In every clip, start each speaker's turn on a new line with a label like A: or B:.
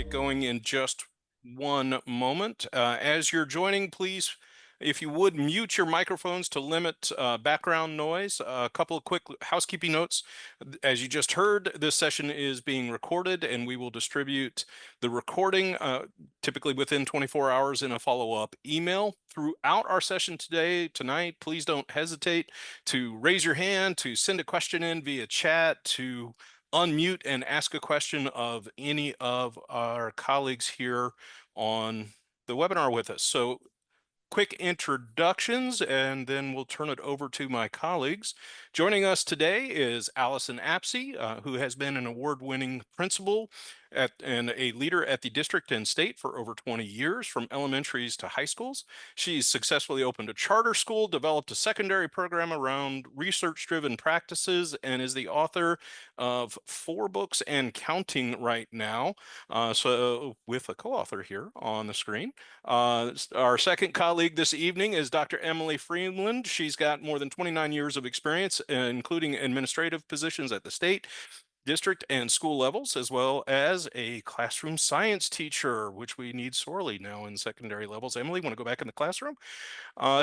A: get going in just one moment. As you're joining, please, if you would, mute your microphones to limit background noise. A couple of quick housekeeping notes. As you just heard, this session is being recorded, and we will distribute the recording typically within 24 hours in a follow-up email. Throughout our session tonight, please don't hesitate to raise your hand, to send a question in via chat, to unmute and ask a question of any of our colleagues here on the webinar with us. So quick introductions, and then we'll turn it over to my colleagues. Joining us today is Allison Apsey, who has been an award-winning principal and a leader at the district and state for over 20 years, from elementaries to high schools. She's successfully opened a charter school, developed a secondary program around research-driven practices, and is the author of 4 books and counting right now. So with a co-author here on the screen. Our second colleague this evening is Dr. Emily Freeland. She's got more than 29 years of experience, including administrative positions at the state, district, and school levels, as well as a classroom science teacher, which we need sorely now in secondary levels. Emily, want to go back in the classroom?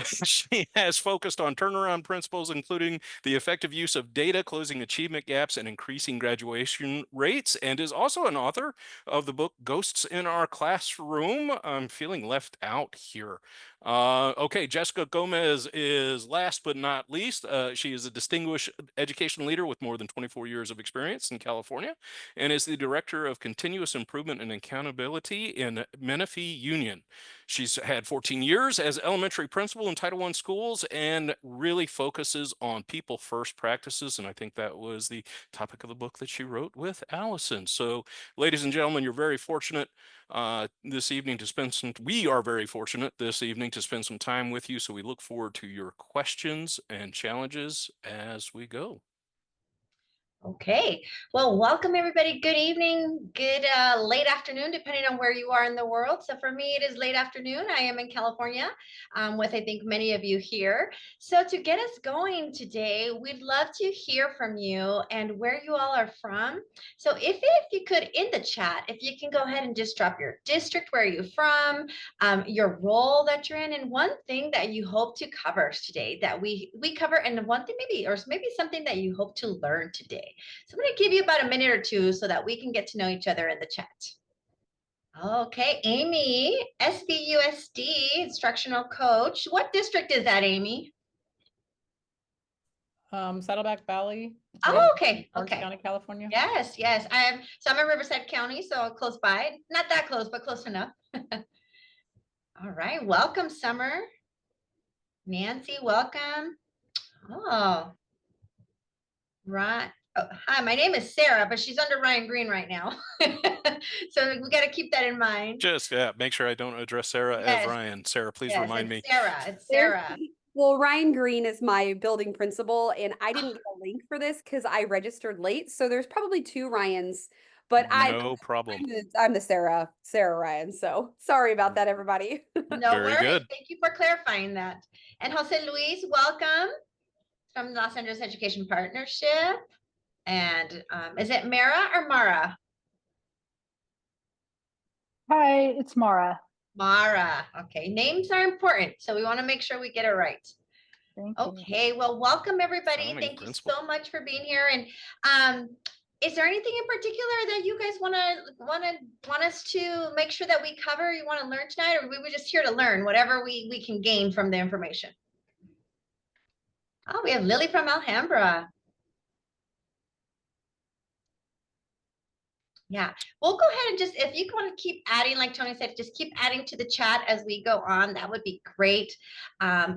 A: She has focused on turnaround principles, including the effective use of data, closing achievement gaps, and increasing graduation rates, and is also an author of the book Ghosts in Our Classroom. I'm feeling left out here. Okay, Jessica Gomez is last but not least. She is a distinguished education leader with more than 24 years of experience in California, and is the Director of Continuous Improvement and Accountability in Menifee Union. She's had 14 years as elementary principal in Title I schools and really focuses on people first practices. And I think that was the topic of the book that she wrote with Allison. So, ladies and gentlemen, you're very fortunate this evening to spend some, we are very fortunate this evening to spend some time with you. So we look forward to your questions and challenges as we go.
B: Okay, well, welcome everybody. Good evening, good late afternoon, depending on where you are in the world. So for me, it is late afternoon. I am in California with, I think, many of you here. So to get us going today, we'd love to hear from you and where you all are from. So if you could, in the chat, if you can go ahead and just drop your district, where you're from, your role that you're in, and one thing that you hope to cover today that we cover, and one thing maybe something that you hope to learn today. So I'm going to give you about a minute or two so that we can get to know each other in the chat. Okay, Amy, SBUSD, instructional coach. What district is that, Amy?
C: Saddleback Valley.
B: Oh, okay.
C: Orange County, California.
B: Yes. I'm in Riverside County, so close by. Not that close, but close enough. All right. Welcome, Summer. Nancy, welcome. Oh, right. Oh, hi, my name is Sarah, but she's under Ryan Green right now. So we got to keep that in mind.
A: Just, make sure I don't address Sarah as Ryan. Sarah, please remind me.
B: It's Sarah.
D: Well, Ryan Green is my building principal, and I didn't get a link for this because I registered late. So there's probably 2 Ryans, but
A: no problem.
D: I'm the Sarah Ryan. So sorry about that, everybody.
B: No worries.
A: Good.
B: Thank you for clarifying that. And Jose Luis, welcome from Los Angeles Education Partnership. And is it Mara or Mara?
E: Hi, it's Mara.
B: Mara. Okay, names are important, so we want to make sure we get it right. Okay, well, welcome everybody. Thank you so much for being here. And is there anything in particular that you guys want us to make sure that we cover? You want to learn tonight, or we were just here to learn whatever we can gain from the information? Oh, we have Lily from Alhambra. Yeah, we'll go ahead and just, if you want to keep adding, like Tony said, just keep adding to the chat as we go on. That would be great.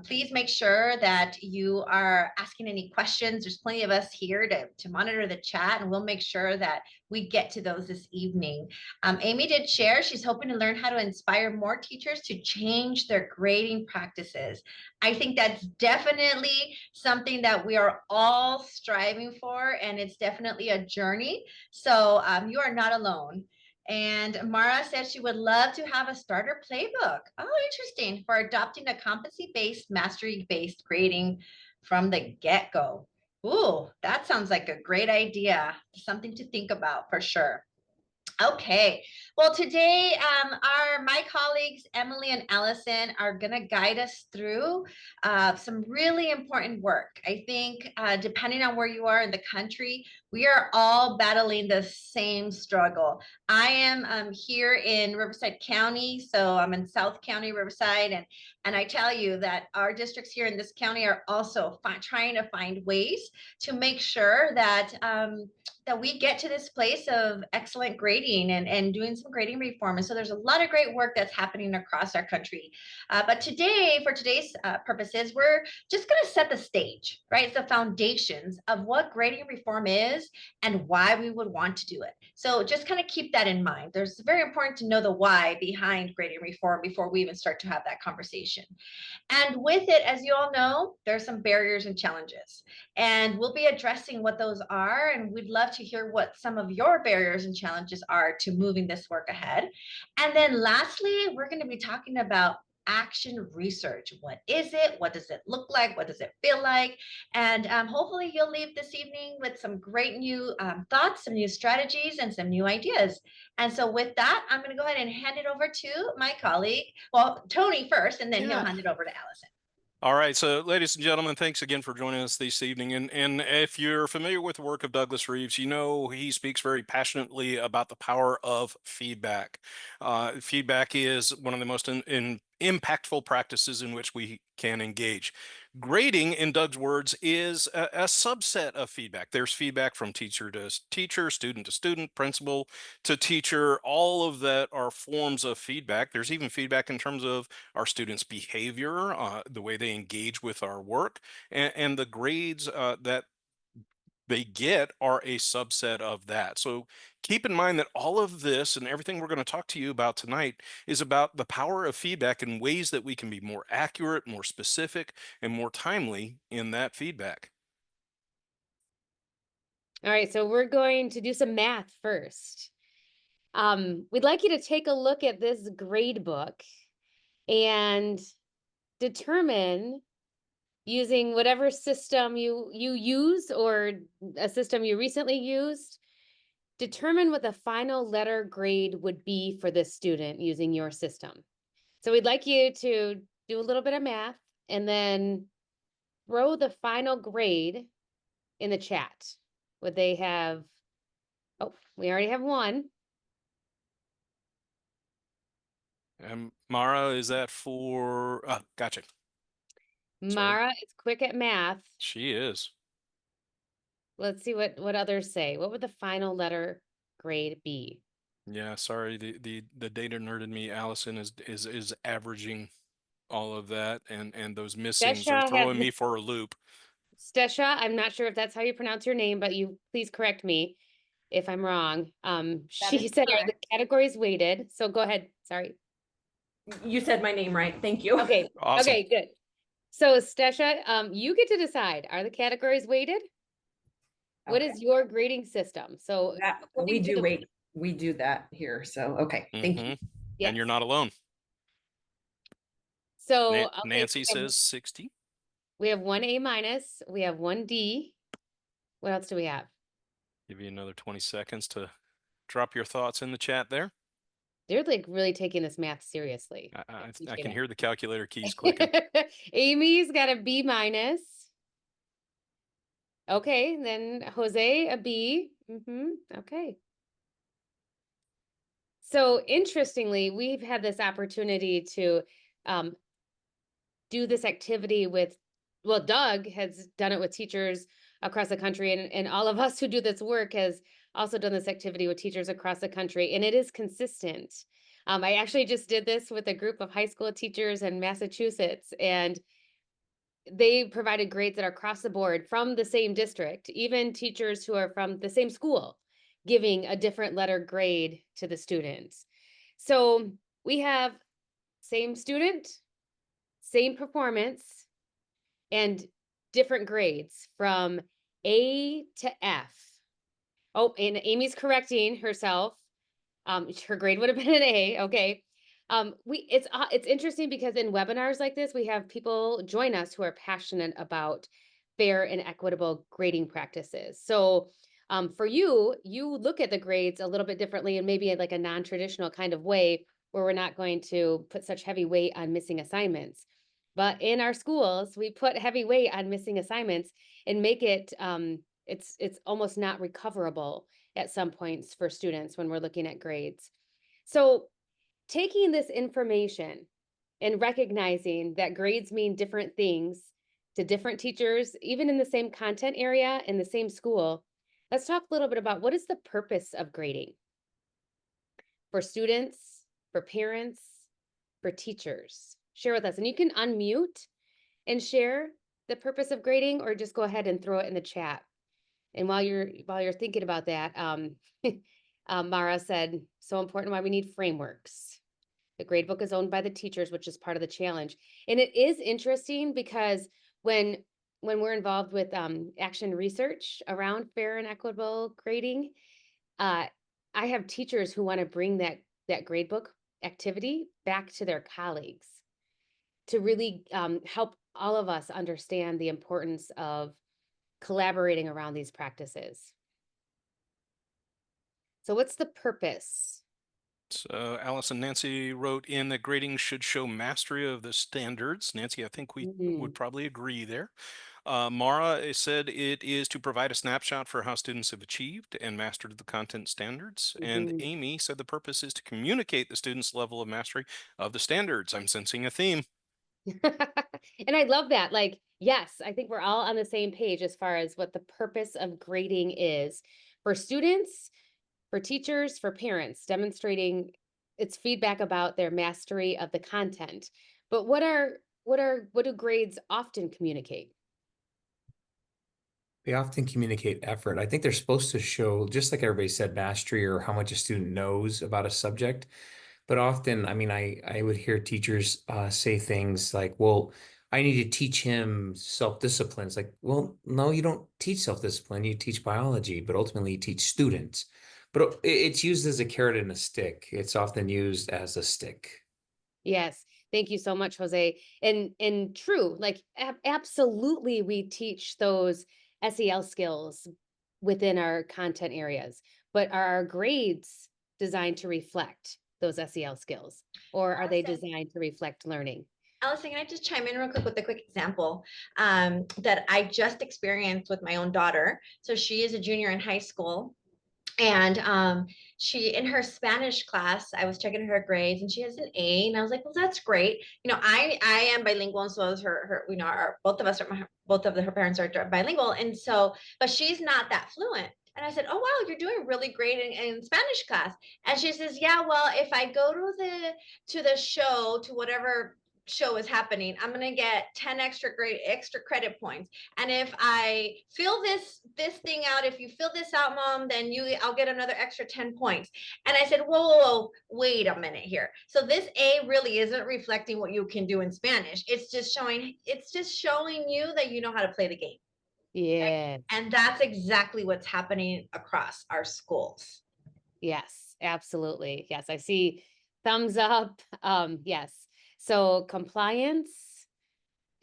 B: Please make sure that you are asking any questions. There's plenty of us here to monitor the chat, and we'll make sure that we get to those this evening. Amy did share, she's hoping to learn how to inspire more teachers to change their grading practices. I think that's definitely something that we are all striving for, and it's definitely a journey. So you are not alone. And Mara said she would love to have a starter playbook. Oh, interesting. For adopting a competency-based, mastery-based grading from the get-go. Ooh, that sounds like a great idea. Something to think about for sure. Okay, well, today my colleagues Emily and Allison are going to guide us through some really important work. I think depending on where you are in the country, we are all battling the same struggle. I am here in Riverside County, so I'm in South County, Riverside, and I tell you that our districts here in this county are also trying to find ways to make sure that that we get to this place of excellent grading and doing some grading reform. And so there's a lot of great work that's happening across our country. But today, for today's purposes, we're just going to set the stage, right? It's the foundations of what grading reform is and why we would want to do it. So just kind of keep that in mind. It's very important to know the why behind grading reform before we even start to have that conversation. And with it, as you all know, there's some barriers and challenges. And we'll be addressing what those are. And we'd love to hear what some of your barriers and challenges are to moving this work ahead. And then lastly, we're going to be talking about action research. What is it? What does it look like? What does it feel like? And hopefully you'll leave this evening with some great new thoughts, some new strategies, and some new ideas. And so with that, I'm going to go ahead and hand it over to my colleague, well, Tony first, and then he'll hand it over to Allison.
A: All right, so ladies and gentlemen, thanks again for joining us this evening. And if you're familiar with the work of Douglas Reeves, you know he speaks very passionately about the power of feedback. Feedback is one of the most impactful practices in which we can engage. Grading, in Doug's words, is a subset of feedback. There's feedback from teacher to teacher, student to student, principal to teacher. All of that are forms of feedback. There's even feedback in terms of our students' behavior, the way they engage with our work, and the grades that they get are a subset of that. So keep in mind that all of this and everything we're going to talk to you about tonight is about the power of feedback and ways that we can be more accurate, more specific, and more timely in that feedback.
F: All right, so we're going to do some math first. We'd like you to take a look at this grade book and determine, using whatever system you use or a system you recently used, determine what the final letter grade would be for this student using your system. So we'd like you to do a little bit of math and then throw the final grade in the chat. Would they have, oh, we already have one.
A: Mara, is that for, gotcha.
F: Mara is quick at math.
A: She is.
F: Let's see what others say. What would the final letter grade be?
A: Yeah, sorry, the data nerd in me, Allison, is averaging all of that, and those missings are throwing me for a loop.
F: Stesha, I'm not sure if that's how you pronounce your name, but you please correct me if I'm wrong. She said, are the categories weighted? So go ahead. Sorry.
G: You said my name right. Thank you.
F: Okay.
A: Awesome.
F: Okay, good. So Stesha, you get to decide. Are the categories weighted? What is your grading system? So
G: we do that here. So okay, thank you.
F: Yes.
A: And you're not alone.
F: So
A: Nancy says 60.
F: We have 1 A-, we have 1 D. What else do we have?
A: Give you another 20 seconds to drop your thoughts in the chat there.
F: They're like really taking this math seriously.
A: I can hear the calculator keys clicking.
F: Amy's got a B-. Okay, then Jose, a B. Okay. So interestingly, we've had this opportunity to do this activity with, well, Doug has done it with teachers across the country, and all of us who do this work has also done this activity with teachers across the country, and it is consistent. I actually just did this with a group of high school teachers in Massachusetts, and they provided grades that are across the board from the same district, even teachers who are from the same school, giving a different letter grade to the students. So we have same student, same performance, and different grades from A to F. Oh, and Amy's correcting herself. Her grade would have been an A. Okay. It's interesting because in webinars like this, we have people join us who are passionate about fair and equitable grading practices. So For you, you look at the grades a little bit differently and maybe in like a non-traditional kind of way where we're not going to put such heavy weight on missing assignments. But in our schools, we put heavy weight on missing assignments and make it, it's almost not recoverable at some points for students when we're looking at grades. So taking this information and recognizing that grades mean different things to different teachers, even in the same content area in the same school, let's talk a little bit about what is the purpose of grading for students, for parents, for teachers. Share with us, and you can unmute and share the purpose of grading, or just go ahead and throw it in the chat. And while you're thinking about that, Mara said, so important why we need frameworks. The gradebook is owned by the teachers, which is part of the challenge. And it is interesting because when we're involved with action research around fair and equitable grading, I have teachers who want to bring that gradebook activity back to their colleagues to really help all of us understand the importance of collaborating around these practices. So what's the purpose?
A: So Alice and Nancy wrote in that grading should show mastery of the standards. Nancy, I think we would probably agree there. Mara said it is to provide a snapshot for how students have achieved and mastered the content standards. And Amy said the purpose is to communicate the students' level of mastery of the standards. I'm sensing a theme.
F: And I love that. Like, yes, I think we're all on the same page as far as what the purpose of grading is for students, for teachers, for parents, demonstrating its feedback about their mastery of the content. But what do grades often communicate?
H: They often communicate effort. I think they're supposed to show, just like everybody said, mastery or how much a student knows about a subject. But often, I mean, I would hear teachers say things like, well, I need to teach him self-discipline. It's like, well, no, you don't teach self-discipline. You teach biology, but ultimately you teach students. But it's used as a carrot and a stick. It's often used as a stick.
F: Yes. Thank you so much, Jose. And true, like absolutely we teach those SEL skills within our content areas, but are our grades designed to reflect those SEL skills, or are they designed to reflect learning?
B: Allison, can I just chime in real quick with a quick example that I just experienced with my own daughter? So she is a junior in high school. And she, in her Spanish class, I was checking her grades and she has an A, and I was like, well, that's great. You know, I am bilingual, and so is her, you know, both of her parents are bilingual. And so, but she's not that fluent. And I said, oh, wow, you're doing really great in Spanish class. And she says, yeah, well, if I go to the show, to whatever show is happening, I'm going to get 10 extra credit points. And if I fill this thing out, if you fill this out, Mom, then I'll get another extra 10 points. And I said, whoa, wait a minute here. So this A really isn't reflecting what you can do in Spanish. It's just showing you that you know how to play the game.
F: Yeah.
B: Right? And that's exactly what's happening across our schools.
F: Yes, absolutely. Yes, I see thumbs up. Yes. So compliance,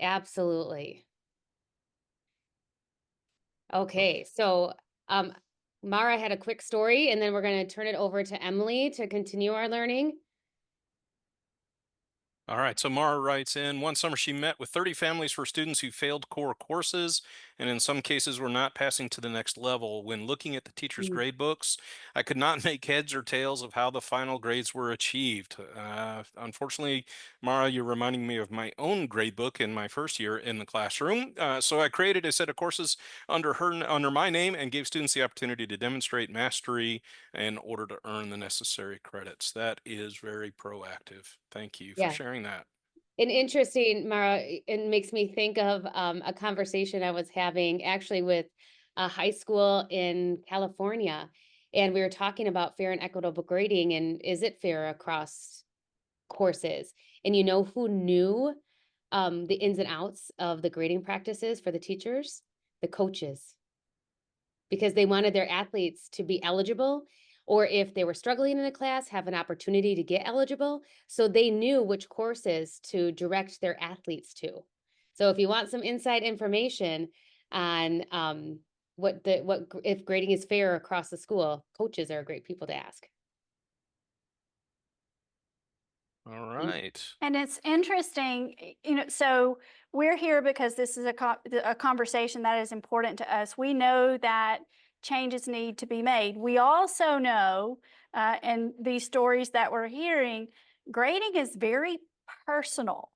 F: absolutely. Okay, so Mara had a quick story, and then we're going to turn it over to Emily to continue our learning.
A: All right, so Mara writes in, one summer she met with 30 families for students who failed core courses and in some cases were not passing to the next level. When looking at the teacher's grade books, I could not make heads or tails of how the final grades were achieved. Unfortunately, Mara, you're reminding me of my own grade book in my first year in the classroom. So I created a set of courses under my name and gave students the opportunity to demonstrate mastery in order to earn the necessary credits. That is very proactive. Thank you for sharing that.
F: And interesting, Mara, it makes me think of a conversation I was having actually with a high school in California. And we were talking about fair and equitable grading, and is it fair across courses? And you know who knew the ins and outs of the grading practices for the teachers? The coaches. Because they wanted their athletes to be eligible, or if they were struggling in a class, have an opportunity to get eligible. So they knew which courses to direct their athletes to. So if you want some inside information on if grading is fair across the school. Coaches are great people to ask.
A: All right.
E: And it's interesting, so we're here because this is a conversation that is important to us. We know that changes need to be made. We also know, and these stories that we're hearing, grading is very personal.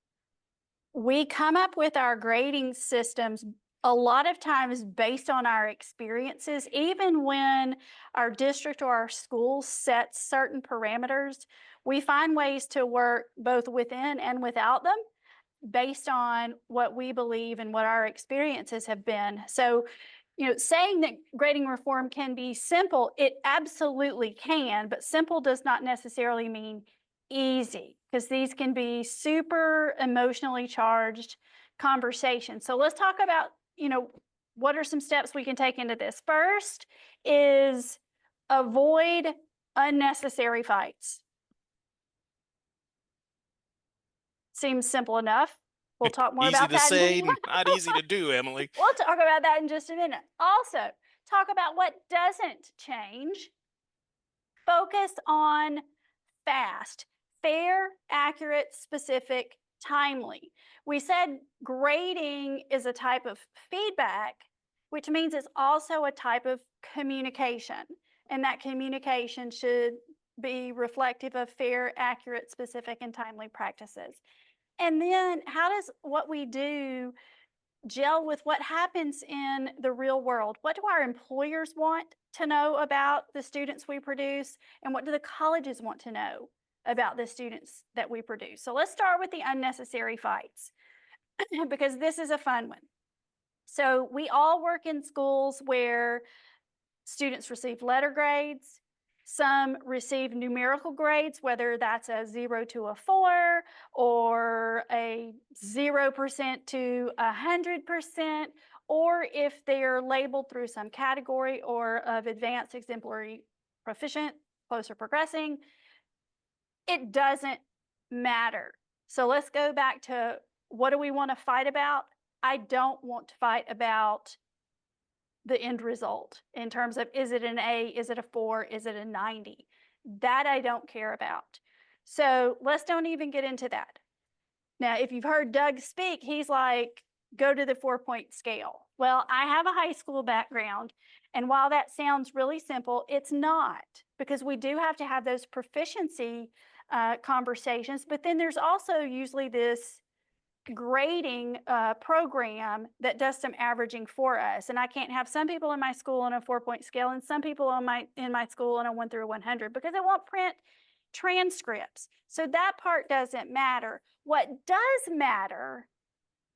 E: We come up with our grading systems a lot of times based on our experiences, even when our district or our school sets certain parameters, we find ways to work both within and without them based on what we believe and what our experiences have been. So, saying that grading reform can be simple, it absolutely can, but simple does not necessarily mean easy, because these can be super emotionally charged conversations. So let's talk about, what are some steps we can take into this? First is avoid unnecessary fights. Seems simple enough. We'll talk more
A: Easy
E: about
A: to
E: that.
A: say, not easy to do, Emily.
E: We'll talk about that in just a minute. Also, talk about what doesn't change. Focus on fast, fair, accurate, specific, timely. We said grading is a type of feedback, which means it's also a type of communication. And that communication should be reflective of fair, accurate, specific, and timely practices. And then how does what we do gel with what happens in the real world? What do our employers want to know about the students we produce? And what do the colleges want to know about the students that we produce? So let's start with the unnecessary fights, because this is a fun one. So we all work in schools where students receive letter grades. Some receive numerical grades, whether that's a 0 to a 4 or a 0% to 100%, or if they're labeled through some category or of advanced, exemplary, proficient, close, or progressing. It doesn't matter. So let's go back to, what do we want to fight about? I don't want to fight about the end result in terms of, is it an A, is it a 4, is it a 90? That I don't care about. So let's don't even get into that. Now, if you've heard Doug speak, he's like, go to the 4-point scale. Well, I have a high school background, and while that sounds really simple, it's not, because we do have to have those proficiency conversations, but then there's also usually this grading program that does some averaging for us. And I can't have some people in my school on a 4-point scale and some people in my school on a 1 through 100, because I won't print transcripts. So that part doesn't matter. What does matter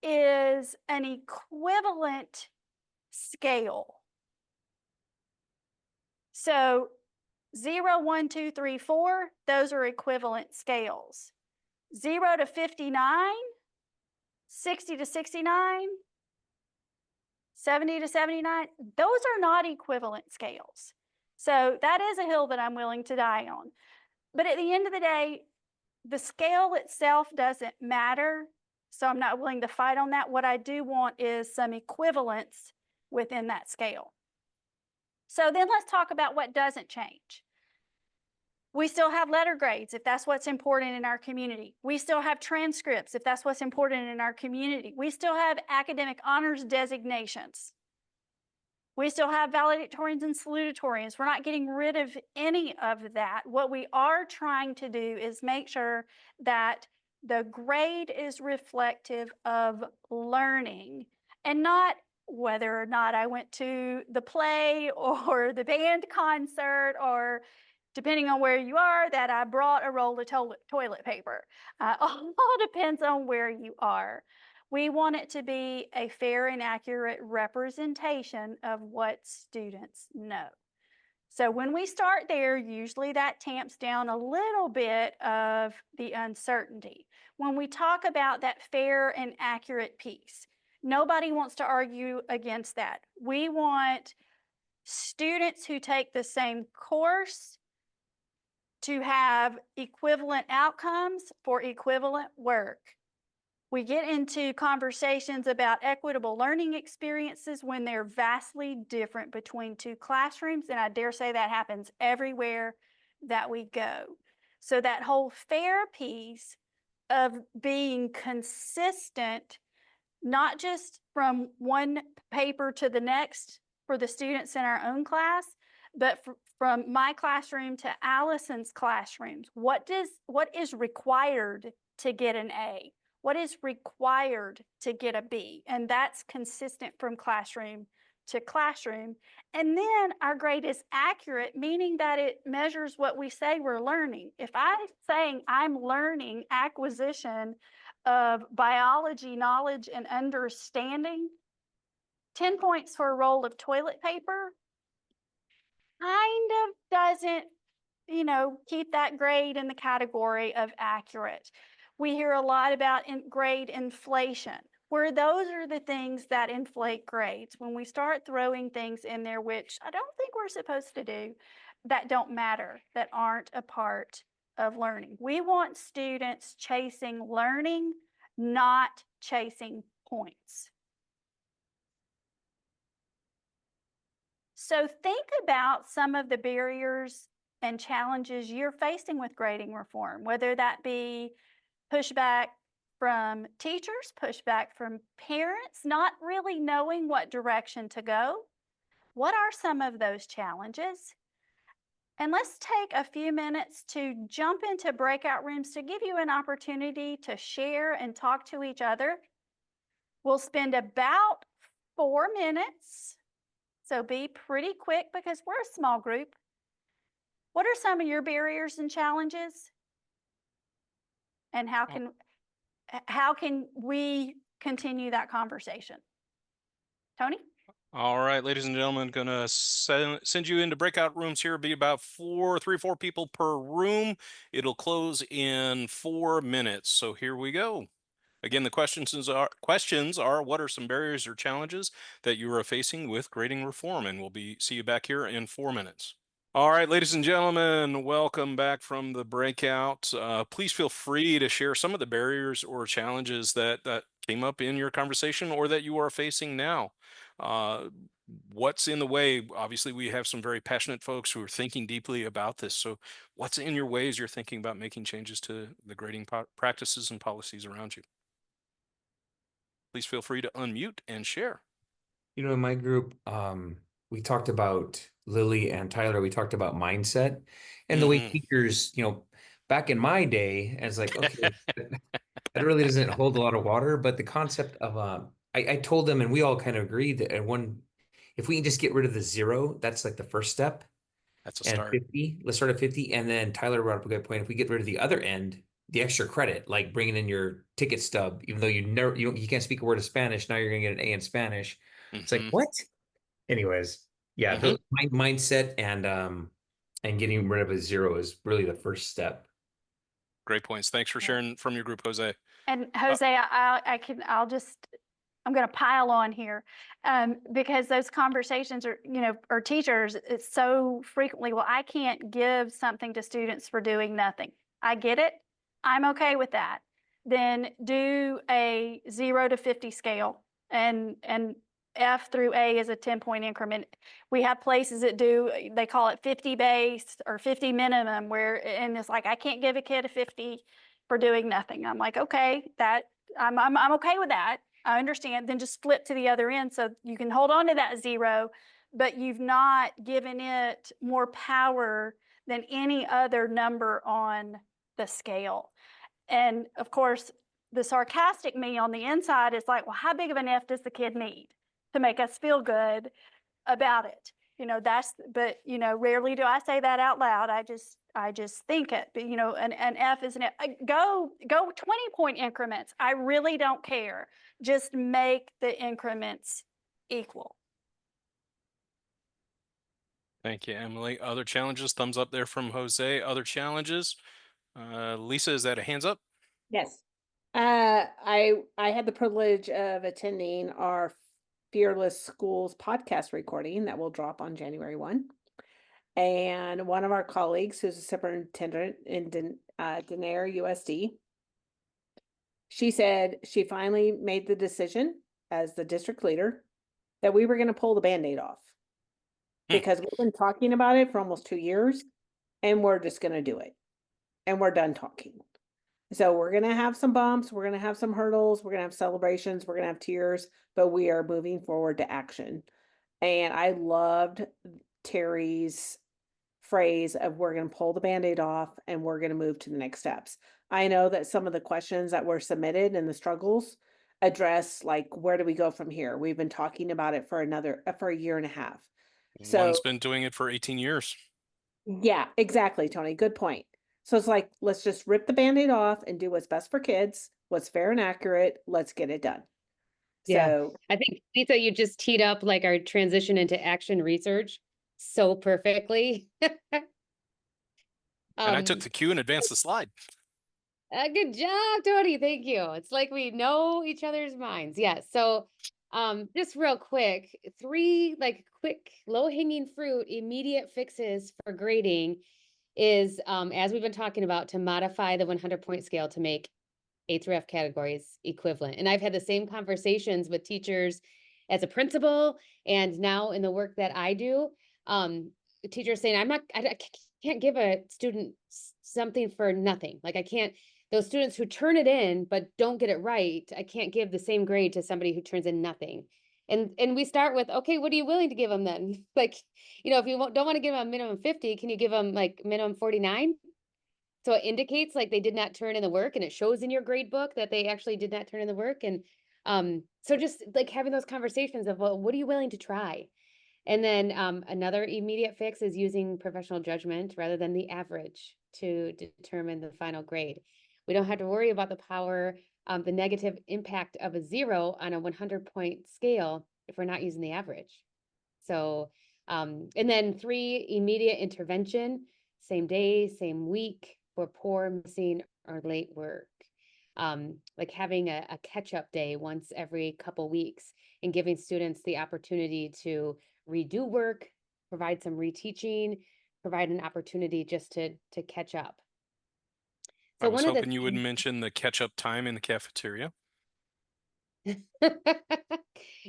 E: is an equivalent scale. So 0, 1, 2, 3, 4, those are equivalent scales. 0 to 59, 60 to 69, 70 to 79, those are not equivalent scales. So that is a hill that I'm willing to die on. But at the end of the day, the scale itself doesn't matter. So I'm not willing to fight on that. What I do want is some equivalence within that scale. So then let's talk about what doesn't change. We still have letter grades if that's what's important in our community. We still have transcripts if that's what's important in our community. We still have academic honors designations. We still have valedictorians and salutatorians. We're not getting rid of any of that. What we are trying to do is make sure that the grade is reflective of learning, and not whether or not I went to the play or the band concert, or depending on where you are, that I brought a roll of toilet paper. All depends on where you are. We want it to be a fair and accurate representation of what students know. So when we start there, usually that tamps down a little bit of the uncertainty. When we talk about that fair and accurate piece, nobody wants to argue against that. We want students who take the same course to have equivalent outcomes for equivalent work. We get into conversations about equitable learning experiences when they're vastly different between two classrooms. And I dare say that happens everywhere that we go. So that whole fair piece of being consistent, not just from one paper to the next for the students in our own class, but from my classroom to Allison's classrooms. What is required to get an A? What is required to get a B? And that's consistent from classroom to classroom. And then our grade is accurate, meaning that it measures what we say we're learning. If I'm saying I'm learning acquisition of biology knowledge and understanding, 10 points for a roll of toilet paper kind of doesn't, keep that grade in the category of accurate. We hear a lot about grade inflation, where those are the things that inflate grades. When we start throwing things in there, which I don't think we're supposed to do, that don't matter, that aren't a part of learning. We want students chasing learning, not chasing points. So think about some of the barriers and challenges you're facing with grading reform, whether that be pushback from teachers, pushback from parents, not really knowing what direction to go. What are some of those challenges? And let's take a few minutes to jump into breakout rooms to give you an opportunity to share and talk to each other. We'll spend about 4 minutes, so be pretty quick because we're a small group. What are some of your barriers and challenges? And how can we continue that conversation? Tony?
A: All right, ladies and gentlemen, gonna send you into breakout rooms here. Be about 3 or 4 people per room. It'll close in 4 minutes. So here we go. Again, the questions are what are some barriers or challenges that you are facing with grading reform? And we'll see you back here in 4 minutes. All right, ladies and gentlemen, welcome back from the breakout. Please feel free to share some of the barriers or challenges that came up in your conversation or that you are facing now. What's in the way? Obviously, we have some very passionate folks who are thinking deeply about this. So what's in your way as you're thinking about making changes to the grading practices and policies around you? Please feel free to unmute and share.
H: In my group, we talked about Lily and Tyler, we talked about mindset and the way teachers, back in my day, as like, okay, that really doesn't hold a lot of water, but the concept of, I told them, and we all kind of agreed that if we can just get rid of the 0, that's like the first step.
A: That's a
H: and
A: start.
H: 50, let's start at 50. And then Tyler brought up a good point. If we get rid of the other end, the extra credit, like bringing in your ticket stub, even though you can't speak a word of Spanish, now you're gonna get an A in Spanish. It's like, what? Anyways, yeah, the mindset and getting rid of a 0 is really the first step.
A: Great points. Thanks for sharing from your group, Jose.
E: And Jose, I'm going to pile on here because those conversations or teachers, it's so frequently, well, I can't give something to students for doing nothing. I get it. I'm okay with that. Then do a 0 to 50 scale and F through A is a 10-point increment. We have places that they call it 50 base or 50 minimum and it's like, I can't give a kid a 50 for doing nothing. I'm like, okay, I'm okay with that. I understand. Then just flip to the other end so you can hold on to that 0, but you've not given it more power than any other number on the scale. And of course, the sarcastic me on the inside is like, well, how big of an F does the kid need to make us feel good about it? But rarely do I say that out loud. I just think it, but an F is an F. Go 20-point increments. I really don't care. Just make the increments equal.
A: Thank you, Emily. Other challenges? Thumbs up there from Jose. Other challenges? Lisa, is that a hands up?
I: Yes. I had the privilege of attending our Fearless Schools podcast recording that will drop on January 1. And one of our colleagues, who's a superintendent in Denair USD, she said she finally made the decision as the district leader that we were going to pull the Band-Aid off because we've been talking about it for almost 2 years and we're just going to do it. And we're done talking. So we're going to have some bumps. We're going to have some hurdles. We're going to have celebrations. We're going to have tears, but we are moving forward to action. And I loved Terry's phrase of we're going to pull the Band-Aid off and we're going to move to the next steps. I know that some of the questions that were submitted and the struggles address like, where do we go from here? We've been talking about it for a year and a half. So
A: One's been doing it for 18 years.
I: yeah, exactly, Tony. Good point. So it's like, let's just rip the Band-Aid off and do what's best for kids, what's fair and accurate. Let's get it done.
F: Yeah.
I: So
F: I think, Lisa, you just teed up like our transition into action research so perfectly.
A: And I took the cue and advanced the slide.
F: Good job, Tony. Thank you. It's like we know each other's minds. Yes. So, just real quick, 3 like quick low-hanging fruit, immediate fixes for grading is, as we've been talking about, to modify the 100-point scale to make A through F categories equivalent. And I've had the same conversations with teachers as a principal, and now in the work that I do, teachers saying, I can't give a student something for nothing. Like I can't, those students who turn it in but don't get it right, I can't give the same grade to somebody who turns in nothing. And we start with, okay, what are you willing to give them then? Like, if you don't want to give them a minimum 50, can you give them like minimum 49? So it indicates like they did not turn in the work, and it shows in your grade book that they actually did not turn in the work. And so just like having those conversations of, well, what are you willing to try? And then another immediate fix is using professional judgment rather than the average to determine the final grade. We don't have to worry about the negative impact of a 0 on a 100-point scale if we're not using the average. So, and then 3, immediate intervention, same day, same week for poor, missing, or late work. Like having a catch-up day once every couple weeks and giving students the opportunity to redo work, provide some reteaching, provide an opportunity just to catch up.
A: I
F: So
A: was
F: one of the
A: hoping you would mention the catch-up time in the cafeteria.
F: do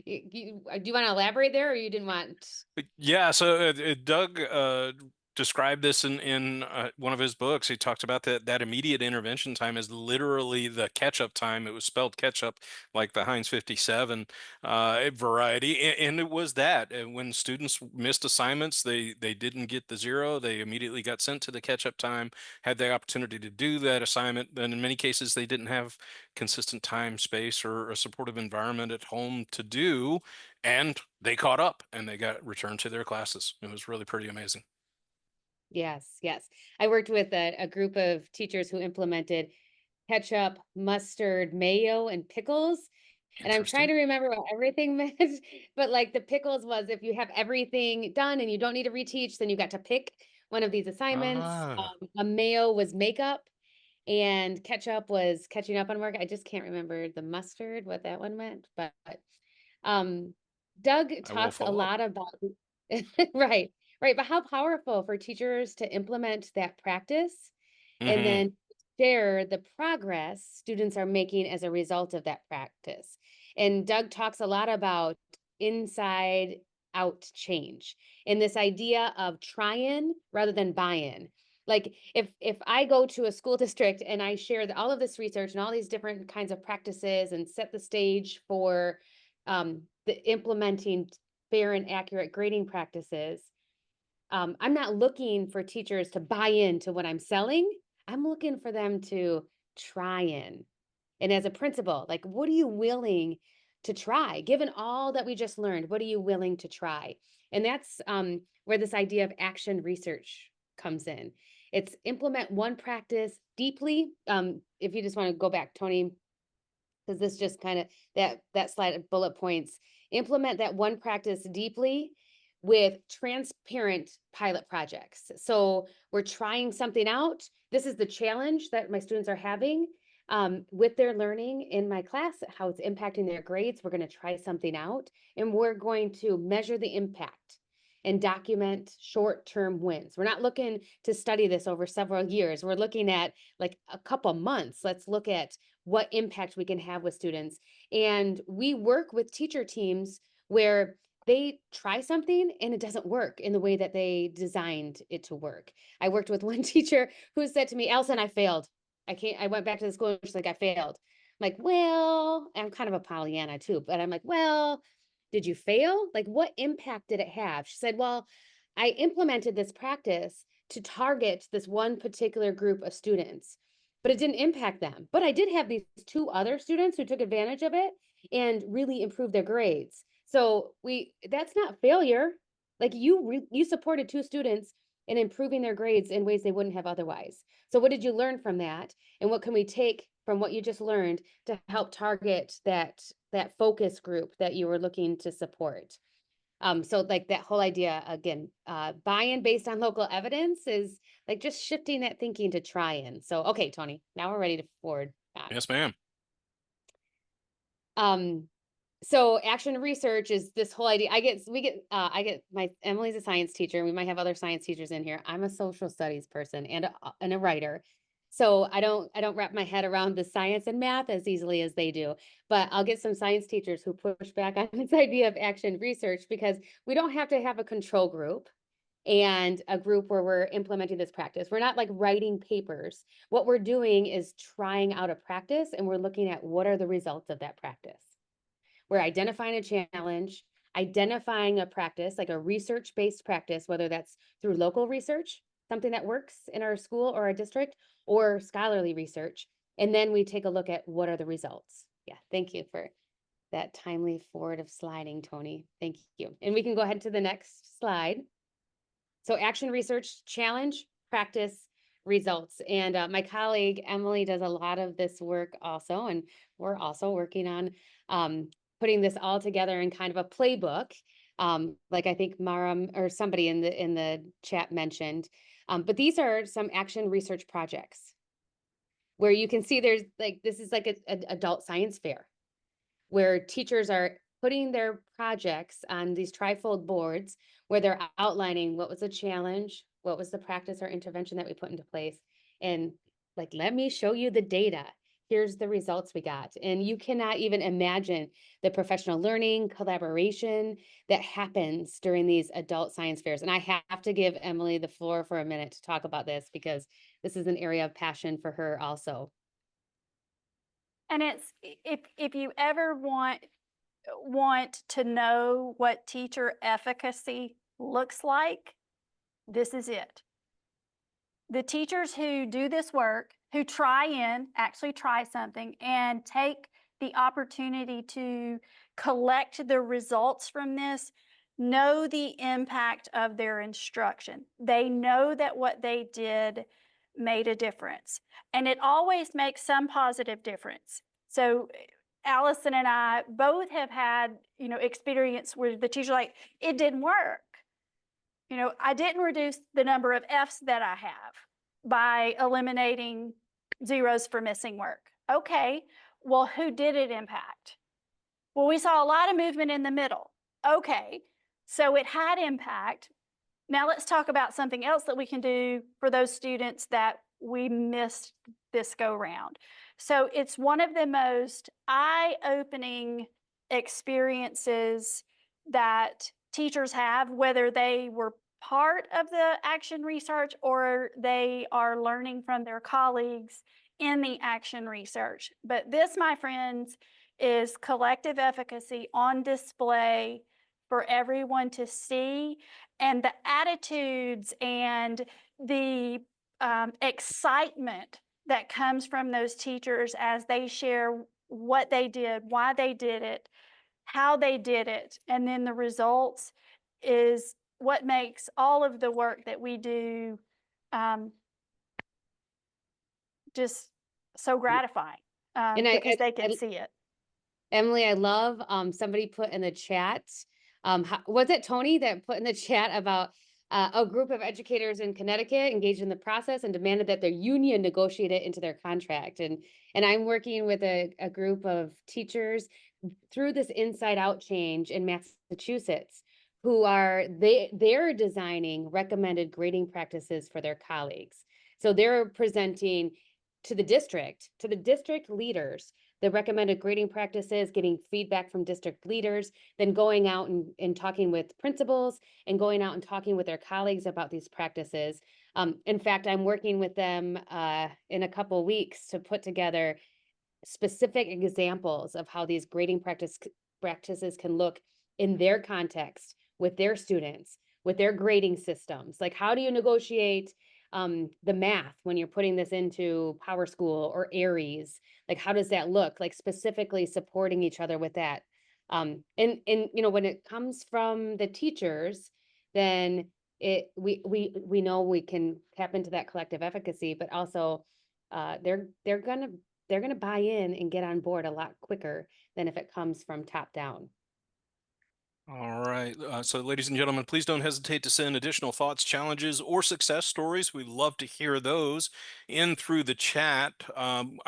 F: you want to elaborate there, or you didn't want?
A: Yeah, so Doug described this in one of his books. He talked about that immediate intervention time is literally the catch-up time. It was spelled ketchup like the Heinz 57 variety, and it was that. And when students missed assignments, they didn't get the 0. They immediately got sent to the catch-up time, had the opportunity to do that assignment. Then in many cases, they didn't have consistent time, space, or a supportive environment at home to do, and they caught up and they got returned to their classes. It was really pretty amazing.
F: Yes, yes. I worked with a group of teachers who implemented ketchup, mustard, mayo, and pickles. And I'm trying to remember what everything meant, but like the pickles was if you have everything done and you don't need to reteach, then you got to pick one of these assignments. A mayo was makeup, and ketchup was catching up on work. I just can't remember the mustard, what that one meant, but Doug talks a lot about, right, but how powerful for teachers to implement that practice and then share the progress students are making as a result of that practice. And Doug talks a lot about inside out change and this idea of try-in rather than buy-in. Like if I go to a school district and I share all of this research and all these different kinds of practices and set the stage for the implementing fair and accurate grading practices, I'm not looking for teachers to buy into what I'm selling. I'm looking for them to try in. And as a principal, like, what are you willing to try? Given all that we just learned, what are you willing to try? And that's where this idea of action research comes in. It's implement one practice deeply. If you just want to go back, Tony, because this just kind of that slide of bullet points, implement that one practice deeply with transparent pilot projects. So we're trying something out. This is the challenge that my students are having with their learning in my class, how it's impacting their grades. We're going to try something out, and we're going to measure the impact and document short-term wins. We're not looking to study this over several years. We're looking at like a couple months. Let's look at what impact we can have with students. And we work with teacher teams where they try something and it doesn't work in the way that they designed it to work. I worked with one teacher who said to me, Allison, I failed. I went back to the school and she's like, I failed. I'm like, well, I'm kind of a Pollyanna too, but I'm like, well, did you fail? Like, what impact did it have? She said, well, I implemented this practice to target this one particular group of students, but it didn't impact them. But I did have these 2 other students who took advantage of it and really improved their grades. So that's not failure. Like you supported 2 students in improving their grades in ways they wouldn't have otherwise. So what did you learn from that? And what can we take from what you just learned to help target that focus group that you were looking to support? So like that whole idea, again, buy-in based on local evidence is like just shifting that thinking to try-in. So, okay, Tony, now we're ready to forward.
A: Yes, ma'am.
F: So action research is this whole idea. I get Emily's a science teacher, and we might have other science teachers in here. I'm a social studies person and a writer. So I don't wrap my head around the science and math as easily as they do, but I'll get some science teachers who push back on this idea of action research, because we don't have to have a control group and a group where we're implementing this practice. We're not like writing papers. What we're doing is trying out a practice, and we're looking at what are the results of that practice. We're identifying a challenge, identifying a practice, like a research-based practice, whether that's through local research, something that works in our school or our district, or scholarly research. And then we take a look at what are the results. Yeah, thank you for that timely forward of sliding, Tony. Thank you. And we can go ahead to the next slide. So action research, challenge, practice, results. And my colleague Emily does a lot of this work also, and we're also working on putting this all together in kind of a playbook, like I think Maram or somebody in the chat mentioned. But these are some action research projects where you can see there's like, this is like an adult science fair where teachers are putting their projects on these trifold boards where they're outlining what was the challenge, what was the practice or intervention that we put into place, and like, let me show you the data. Here's the results we got. And you cannot even imagine the professional learning, collaboration that happens during these adult science fairs. And I have to give Emily the floor for a minute to talk about this, because this is an area of passion for her also.
E: And it's, if you ever want to know what teacher efficacy looks like, this is it. The teachers who do this work, who actually try something and take the opportunity to collect the results from this, know the impact of their instruction. They know that what they did made a difference. And it always makes some positive difference. So Allison and I both have had, experience where the teacher like, it didn't work. I didn't reduce the number of Fs that I have by eliminating zeros for missing work. Okay, well, who did it impact? Well, we saw a lot of movement in the middle. Okay, so it had impact. Now let's talk about something else that we can do for those students that we missed this go round. So it's one of the most eye-opening experiences that teachers have, whether they were part of the action research or they are learning from their colleagues in the action research. But this, my friends, is collective efficacy on display for everyone to see, and the attitudes and the excitement that comes from those teachers as they share what they did, why they did it, how they did it, and then the results is what makes all of the work that we do just so gratifying, because they can see it.
F: Emily, I love somebody put in the chat. Was it Tony that put in the chat about a group of educators in Connecticut engaged in the process and demanded that their union negotiate it into their contract? And I'm working with a group of teachers through this inside out change in Massachusetts who are, they're designing recommended grading practices for their colleagues. So they're presenting to the district leaders, the recommended grading practices, getting feedback from district leaders, then going out and talking with principals and going out and talking with their colleagues about these practices. In fact, I'm working with them in a couple weeks to put together specific examples of how these grading practices can look in their context with their students, with their grading systems. Like, how do you negotiate the math when you're putting this into Power School or Aries? Like, how does that look? Like, specifically supporting each other with that. And you know, when it comes from the teachers, then we know we can tap into that collective efficacy, but also they're gonna buy in and get on board a lot quicker than if it comes from top down.
A: All right. So, ladies and gentlemen, please don't hesitate to send additional thoughts, challenges, or success stories. We'd love to hear those in through the chat. I'm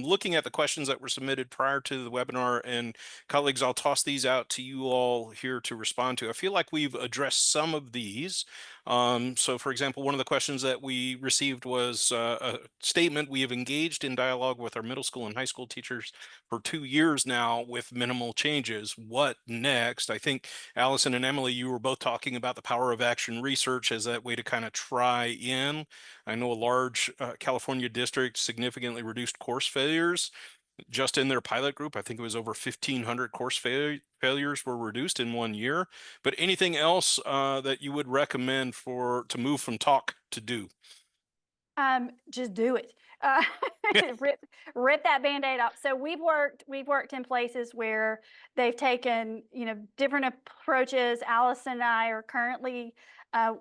A: looking at the questions that were submitted prior to the webinar, and colleagues, I'll toss these out to you all here to respond to. I feel like we've addressed some of these. So, for example, one of the questions that we received was a statement: we have engaged in dialogue with our middle school and high school teachers for 2 years now with minimal changes. What next? I think Allison and Emily, you were both talking about the power of action research as that way to kind of try in. I know a large California district significantly reduced course failures just in their pilot group. I think it was over 1,500 course failures were reduced in 1 year. But anything else that you would recommend to move from talk to do?
E: Just do it. Rip that Band-Aid off. So we've worked in places where they've taken, you know, different approaches. Allison and I are currently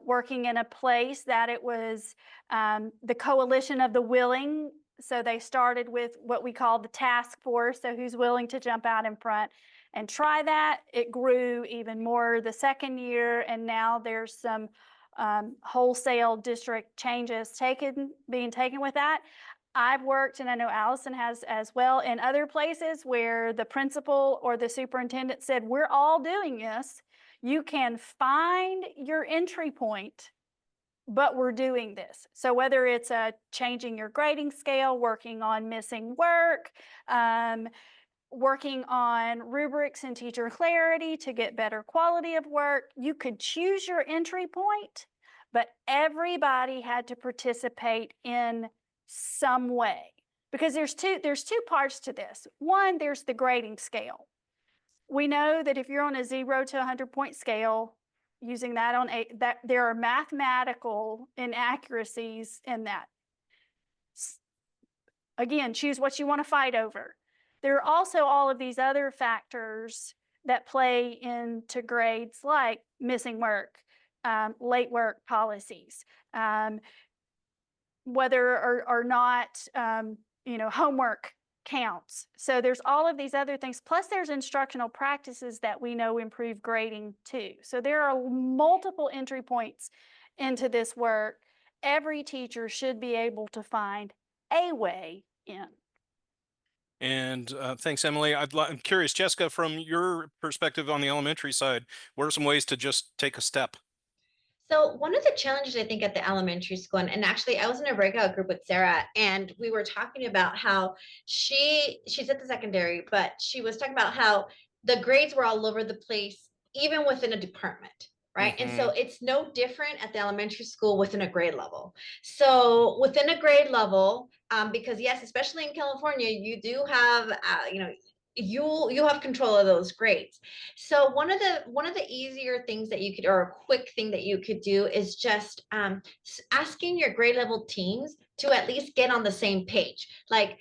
E: working in a place that it was the coalition of the willing. So they started with what we call the task force. So who's willing to jump out in front and try that? It grew even more the second year, and now there's some wholesale district changes being taken with that. I've worked, and I know Allison has as well, in other places where the principal or the superintendent said, we're all doing this. You can find your entry point, but we're doing this. So whether it's changing your grading scale, working on missing work, working on rubrics and teacher clarity to get better quality of work, you could choose your entry point, but everybody had to participate in some way, because there's two parts to this. One, there's the grading scale. We know that if you're on a 0 to 100 point scale, using that on that there are mathematical inaccuracies in that. Again, choose what you want to fight over. There are also all of these other factors that play into grades, like missing work, late work policies, whether or not homework counts. So there's all of these other things. Plus there's instructional practices that we know improve grading too. So there are multiple entry points into this work. Every teacher should be able to find a way in.
A: And thanks, Emily. I'm curious, Jessica, from your perspective on the elementary side, what are some ways to just take a step?
B: So one of the challenges I think at the elementary school, and actually I was in a breakout group with Sarah, and we were talking about how she's at the secondary, but she was talking about how the grades were all over the place, even within a department, right? And so it's no different at the elementary school within a grade level. So within a grade level, because yes, especially in California, you do have, you have control of those grades. So one of the easier things that you could, or a quick thing that you could do, is just asking your grade level teams to at least get on the same page. Like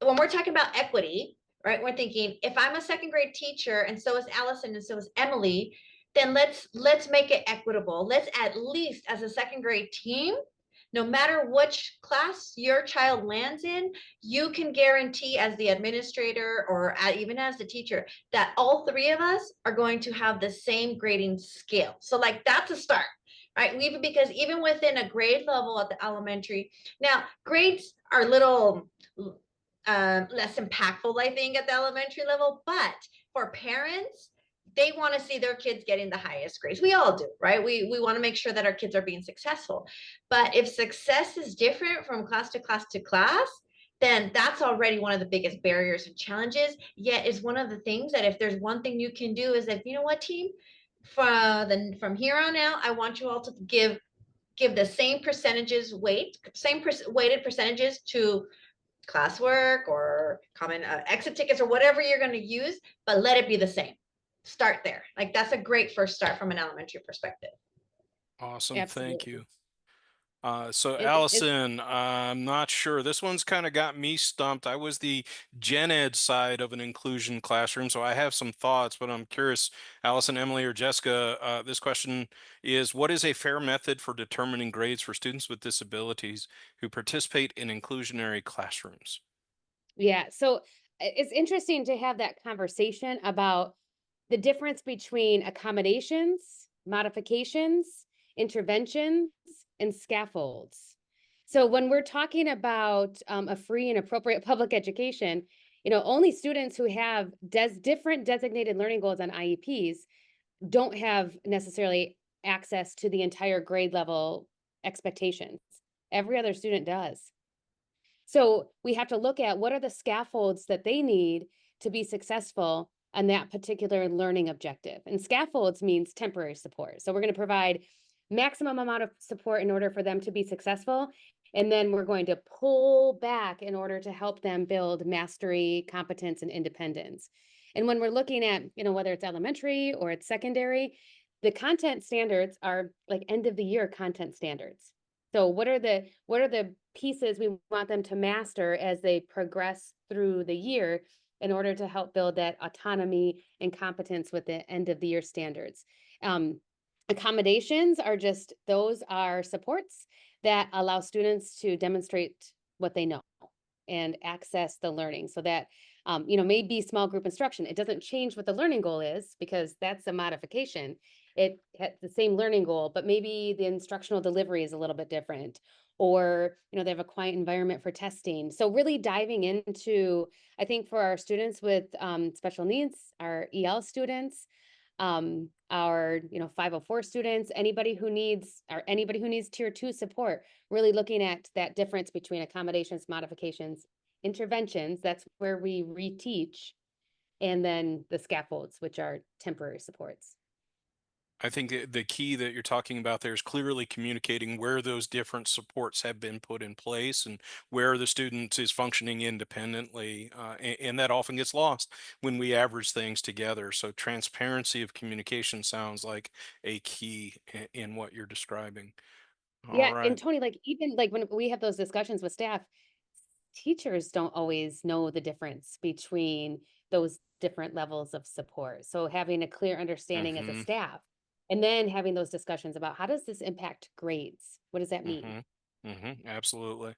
B: when we're talking about equity, right? We're thinking, if I'm a second grade teacher and so is Allison and so is Emily, then let's make it equitable. Let's at least, as a second grade team, no matter which class your child lands in, you can guarantee as the administrator or even as the teacher that all three of us are going to have the same grading scale. So like that's a start, right? Because even within a grade level at the elementary, now grades are a little less impactful, I think, at the elementary level, but for parents, they want to see their kids getting the highest grades. We all do, right? We want to make sure that our kids are being successful. But if success is different from class to class to class, then that's already one of the biggest barriers and challenges. Yet is one of the things that if there's one thing you can do is that, you know what, team, from here on out, I want you all to give the same percentages weighted percentages to classwork or common exit tickets or whatever you're going to use, but let it be the same. Start there. Like that's a great first start from an elementary perspective.
A: Awesome. Thank
F: Absolutely.
A: you. So
F: It's
A: Allison, I'm not sure. This one's kind of got me stumped. I was the gen ed side of an inclusion classroom, so I have some thoughts, but I'm curious, Allison, Emily, or Jessica, this question is, what is a fair method for determining grades for students with disabilities who participate in inclusionary classrooms?
F: Yeah, so it's interesting to have that conversation about the difference between accommodations, modifications, interventions, and scaffolds. So when we're talking about a free and appropriate public education, only students who have different designated learning goals on IEPs don't have necessarily access to the entire grade level expectations. Every other student does. So we have to look at what are the scaffolds that they need to be successful on that particular learning objective. And scaffolds means temporary support. So we're going to provide maximum amount of support in order for them to be successful. And then we're going to pull back in order to help them build mastery, competence, and independence. And when we're looking at, whether it's elementary or it's secondary, the content standards are like end of the year content standards. So what are the pieces we want them to master as they progress through the year in order to help build that autonomy and competence with the end of the year standards? Accommodations those are supports that allow students to demonstrate what they know and access the learning, so that maybe small group instruction. It doesn't change what the learning goal is because that's a modification. It has the same learning goal, but maybe the instructional delivery is a little bit different, or they have a quiet environment for testing. So really diving into, I think for our students with special needs, our EL students, our 504 students, anybody who needs tier 2 support, really looking at that difference between accommodations, modifications, interventions, that's where we reteach, and then the scaffolds, which are temporary supports.
A: I think the key that you're talking about there is clearly communicating where those different supports have been put in place and where the student is functioning independently. And that often gets lost when we average things together. So transparency of communication sounds like a key in what you're describing. All
F: Yeah,
A: right.
F: and Tony, even when we have those discussions with staff, teachers don't always know the difference between those different levels of support. So having a clear understanding as a staff, and then having those discussions about how does this impact grades? What does that mean?
A: Absolutely.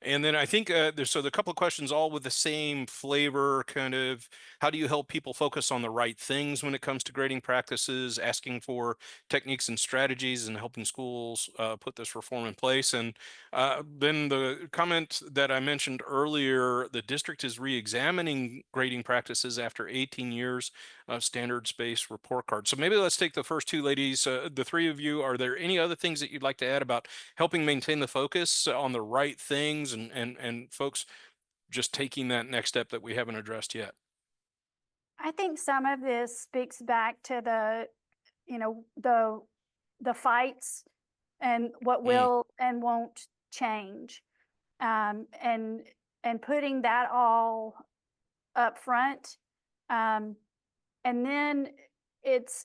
A: And then I think there's a couple of questions all with the same flavor, kind of how do you help people focus on the right things when it comes to grading practices, asking for techniques and strategies, and helping schools put this reform in place. And then the comment that I mentioned earlier, the district is re-examining grading practices after 18 years of standards-based report cards. So maybe let's take the first two ladies, the three of you. Are there any other things that you'd like to add about helping maintain the focus on the right things and folks just taking that next step that we haven't addressed yet?
E: I think some of this speaks back to the fights and what will and won't change, and putting that all up front, and then it's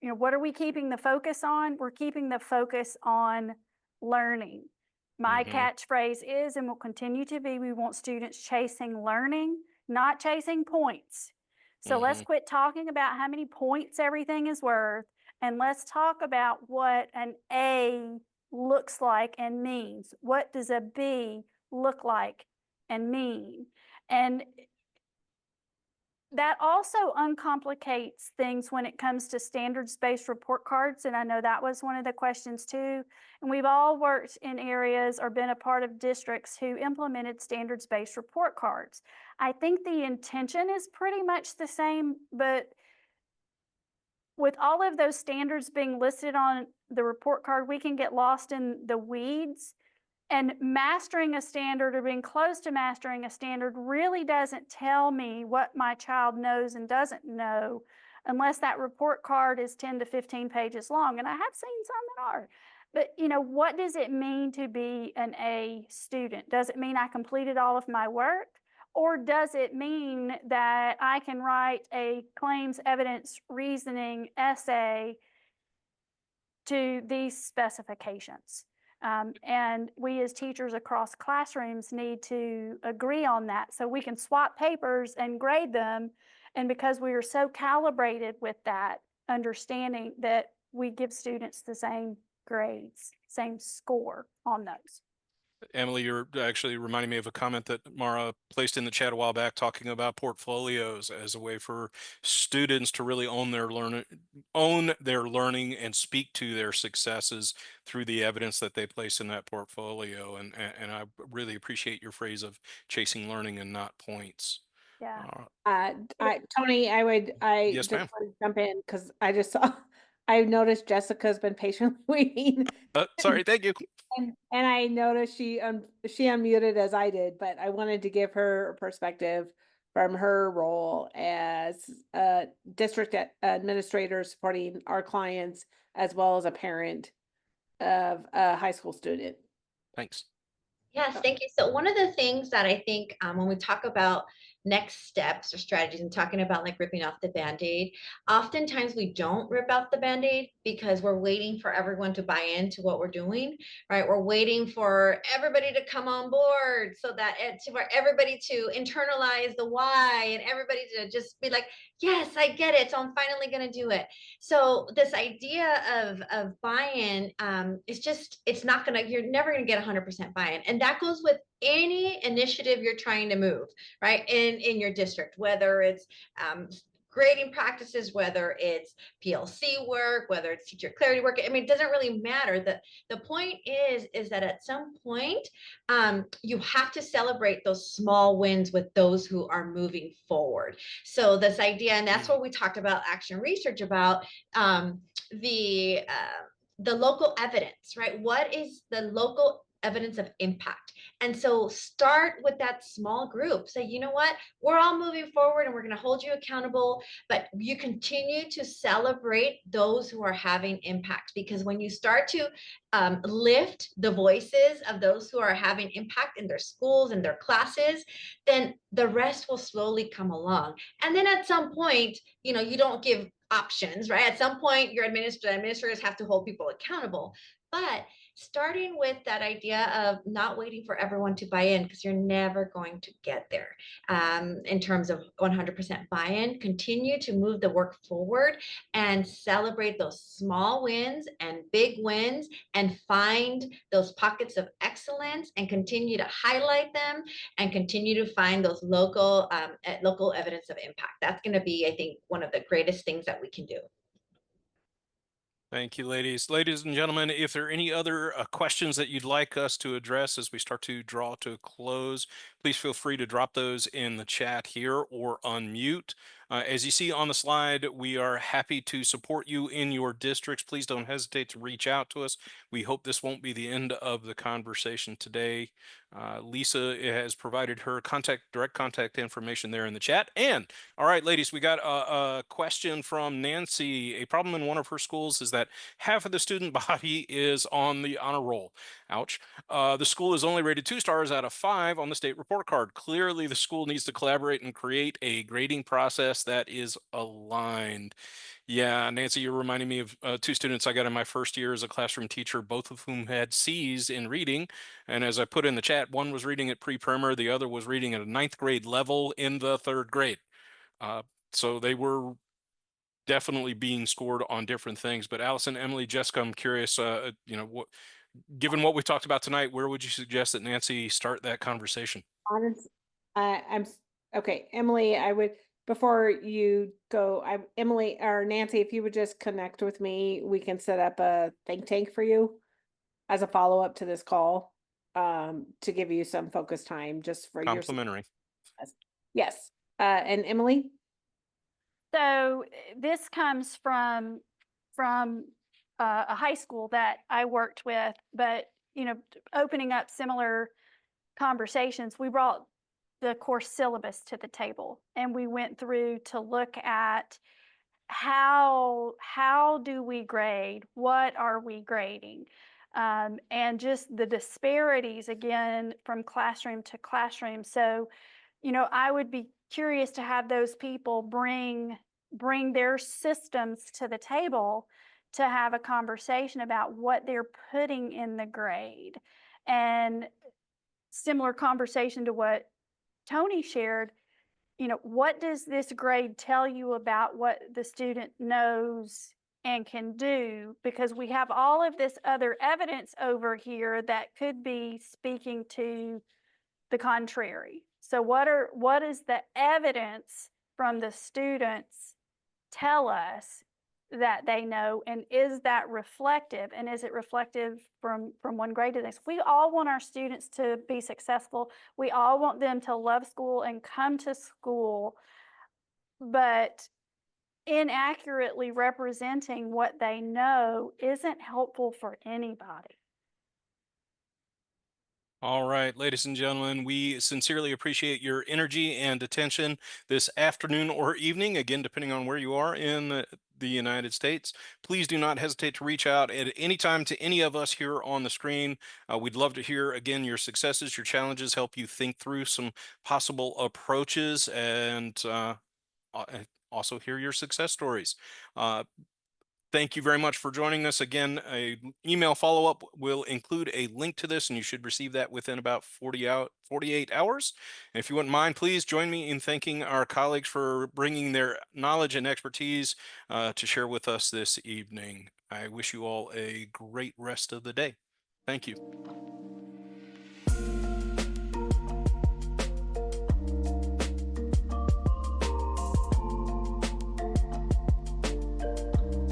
E: what are we keeping the focus on? We're keeping the focus on learning. My catchphrase is and will continue to be, we want students chasing learning, not chasing points. So let's quit talking about how many points everything is worth, and let's talk about what an A looks like and means. What does a B look like and mean? And that also uncomplicates things when it comes to standards-based report cards. And I know that was one of the questions too. And we've all worked in areas or been a part of districts who implemented standards-based report cards. I think the intention is pretty much the same, but with all of those standards being listed on the report card, we can get lost in the weeds And mastering a standard or being close to mastering a standard really doesn't tell me what my child knows and doesn't know unless that report card is 10 to 15 pages long. And I have seen some that are. But, you know, what does it mean to be an A student? Does it mean I completed all of my work? Or does it mean that I can write a claims, evidence, reasoning essay to these specifications? And we as teachers across classrooms need to agree on that so we can swap papers and grade them. And because we are so calibrated with that understanding that we give students the same grades, same score on those.
A: Emily, you're actually reminding me of a comment that Mara placed in the chat a while back, talking about portfolios as a way for students to really own their learning and speak to their successes through the evidence that they place in that portfolio. And I really appreciate your phrase of chasing learning and not points.
E: Yeah.
I: Tony, I
A: Yes,
I: just
A: ma'am.
I: want to jump in because I just saw, I noticed Jessica's been patiently waiting.
A: Sorry, thank you.
I: And I noticed she unmuted as I did, but I wanted to give her a perspective from her role as a district administrator supporting our clients, as well as a parent of a high school student.
A: Thanks.
B: Yes, thank you. So one of the things that I think when we talk about next steps or strategies and talking about like ripping off the Band-Aid, oftentimes we don't rip out the Band-Aid because we're waiting for everyone to buy into what we're doing, right? We're waiting for everybody to come on board so that for everybody to internalize the why and everybody to just be like, yes, I get it. So I'm finally going to do it. So this idea of buy-in is just, it's not going to, you're never going to get 100% buy-in. And that goes with any initiative you're trying to move, right? In your district, whether it's grading practices, whether it's PLC work, whether it's teacher clarity work. I mean, it doesn't really matter. The point is that at some point, you have to celebrate those small wins with those who are moving forward. So this idea, and that's what we talked about action research about, the local evidence, right? What is the local evidence of impact? And so start with that small group. Say, you know what, we're all moving forward and we're going to hold you accountable, but you continue to celebrate those who are having impact, because when you start to lift the voices of those who are having impact in their schools and their classes, then the rest will slowly come along. And then at some point, you know, you don't give options, right? At some point, your administrators have to hold people accountable. But starting with that idea of not waiting for everyone to buy in, because you're never going to get there in terms of 100% buy-in. Continue to move the work forward and celebrate those small wins and big wins, and find those pockets of excellence and continue to highlight them and continue to find those local evidence of impact. That's going to be, I think, one of the greatest things that we can do.
A: Thank you, ladies. Ladies and gentlemen, if there are any other questions that you'd like us to address as we start to draw to a close, please feel free to drop those in the chat here or unmute. As you see on the slide, we are happy to support you in your districts. Please don't hesitate to reach out to us. We hope this won't be the end of the conversation today. Lisa has provided her direct contact information there in the chat. And all right, ladies, we got a question from Nancy. A problem in one of her schools is that half of the student body is on the honor roll. Ouch. The school is only rated 2 stars out of 5 on the state report card. Clearly, the school needs to collaborate and create a grading process that is aligned. Yeah, Nancy, you're reminding me of 2 students I got in my first year as a classroom teacher, both of whom had C's in reading. And as I put in the chat, one was reading at pre-primer, the other was reading at a 9th grade level in the 3rd grade. So they were definitely being scored on different things. But Allison, Emily, Jessica, I'm curious, you know, given what we talked about tonight, where would you suggest that Nancy start that conversation?
I: Okay, Emily, I would, before you go, Emily or Nancy, if you would just connect with me, we can set up a think tank for you as a follow-up to this call, to give you some focus time just for your
A: complimentary.
I: Yes. And Emily?
E: So this comes from a high school that I worked with, but opening up similar conversations, we brought the course syllabus to the table and we went through to look at how do we grade, what are we grading, and just the disparities again from classroom to classroom. So I would be curious to have those people bring their systems to the table to have a conversation about what they're putting in the grade. And similar conversation to what Tony shared, what does this grade tell you about what the student knows and can do? Because we have all of this other evidence over here that could be speaking to the contrary. So what is the evidence from the students tell us that they know, and is that reflective, and is it reflective from one grade to the next? We all want our students to be successful. We all want them to love school and come to school, but inaccurately representing what they know isn't helpful for anybody.
A: All right, ladies and gentlemen, we sincerely appreciate your energy and attention this afternoon or evening, again, depending on where you are in the United States. Please do not hesitate to reach out at any time to any of us here on the screen. We'd love to hear, again, your successes, your challenges, help you think through some possible approaches, and also hear your success stories. Thank you very much for joining us. Again, a email follow-up will include a link to this, and you should receive that within about 48 hours. And if you wouldn't mind, please join me in thanking our colleagues for bringing their knowledge and expertise to share with us this evening. I wish you all a great rest of the day. Thank you.